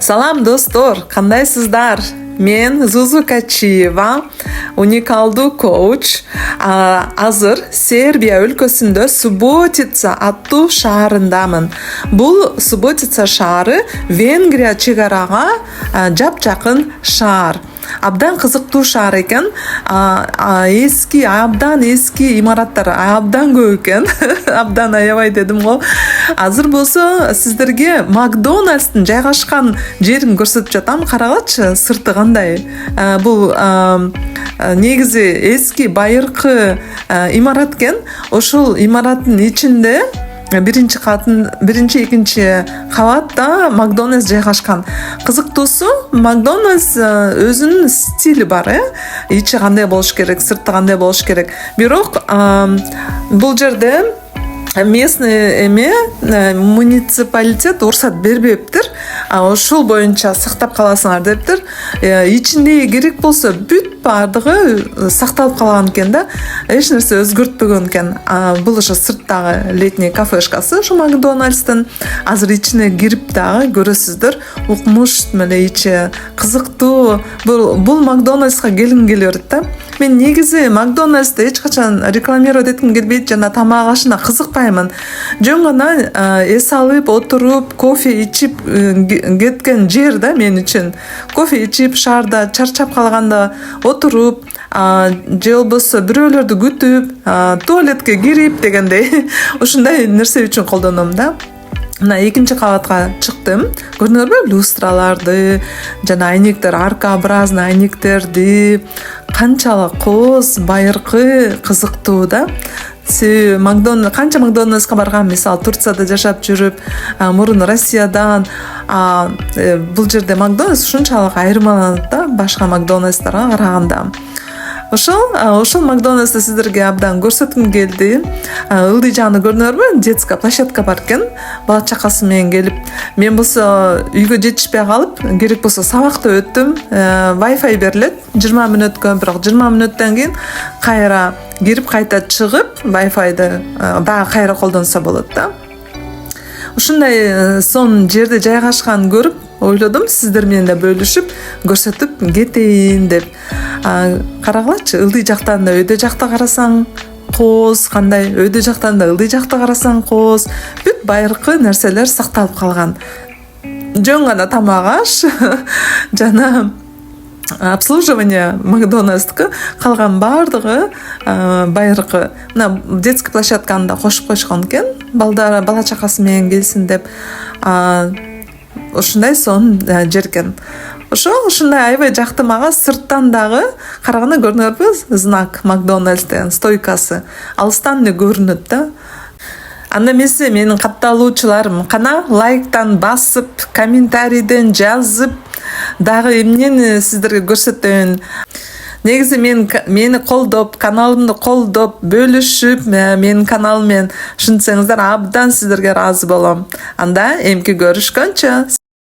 Салам достор, кандайсыздар? Мен Зузу Качиева, уникалдуу коуч. Азыр Сербия өлкөсүндө Суботица аттуу шаарындамын. Бул Суботица шаары Венгрия чегарага жапжакын шаар. Абдан кызыктуу шаар экен. Абдан эски имараттар абдан көп экен. Абдан аябай дедим го. Азыр болсо сиздерге Макдональдстын жайгашкан жерин көрсөтүп жатам. Карагачы, сырты кандай. Бул негизи эски байыркы имарат экен. Ошол имараттын ичинде биринчи экинчи кабатта Макдональдс жайгашкан. Кызыктуусу, Макдональдс өзүнүн стили бар, ичи кандай болуш керек, сырты кандай болуш керек. Бирок бул жерде местный муниципалитет уруксат бербептир. Ошол боюнча сактап каласыңар дептир. Ичинде керек болсо бүт бардыгы сакталып калган экен да. Эч нерсе өзгөртпөгөн экен. Бул ошо сырттагы летний кафешкасы ошо Макдональдстын. Азыр ичине кирип дагы көрөсүздөр. Укмуш эле ичи кызыктуу. Бул Макдональдска келгим келе берет да. Мен негизи Макдональдсты эч качан рекламировать этким келбейт, жана тамак ашына кызыкпаймын. Жөн гана эс алып, отуруп, кофе ичип кеткен жер да мен үчүн. Кофе ичип, шаарда чарчап калганда отуруп, же болбосо бирөөлөрдү күтүп, туалетке кирип дегендей ушундай нерсе үчүн колдоном да. Мына экинчи кабатка чыктым. Көрдүңөрбү? Люстраларды, жана айнектер, аркаобразный айнектерди, канчалык коз, байыркы, кызыктуу да. Канча Макдональдска барган, мисалы Турцияда жашап жүрүп, мурун Россиядан, бул жерде Макдональдс ушунчалык айырмаланат да башка Макдональдстарга караганда. Ошол Макдональдсты сиздерге абдан көрсөткүм келди. Ылдый жагын көрдүңөрбү? Детская площадка бар экен. Бала чакасы менен келип, мен болсо үйгө жетишпей калып, керек болсо сабакты өттүм. Wi-Fi берилет 20 мүнөткө, бирок 20 мүнөттөн кийин кайра кирип, кайта чыгып, Wi-Fi'ды дагы кайра колдонсо болот да. Ушундай сон жерде жайгашкан көрүп, ойлодум сиздер менен да бөлүшүп, көрсөтүп кетейин деп. Карагылачы, ылдый жактан да өйдө жакта карасаң коз кандай, өйдө жактан да ылдый жакта карасаң коз, бүт байыркы нерселер сакталып калган. Жөн гана тамак аш жана обслуживание Макдональдс'ка калган бардыгы байыркы. Мына детский площадканы да кошуп койшкон экен, бала чакасы менен келсин деп. Ушундай сон жер экен. Ушундай аябай жакты мага. Сырттан дагы караганда көрдүңөрбү? Знак Макдональдс деген стойкасы алыстан эле көрүнөт да. Анда эмесе менин катталуучуларым, кана лайктан басып, комментарийден жазып, дагы эмнени сиздерге көрсөтөйүн. Негизи мени колдоп, каналымды колдоп, бөлүшүп, менин каналым менен ушинтсеңиздер абдан сиздерге ыраазы болом. Анда эмки көрүшкөнчө.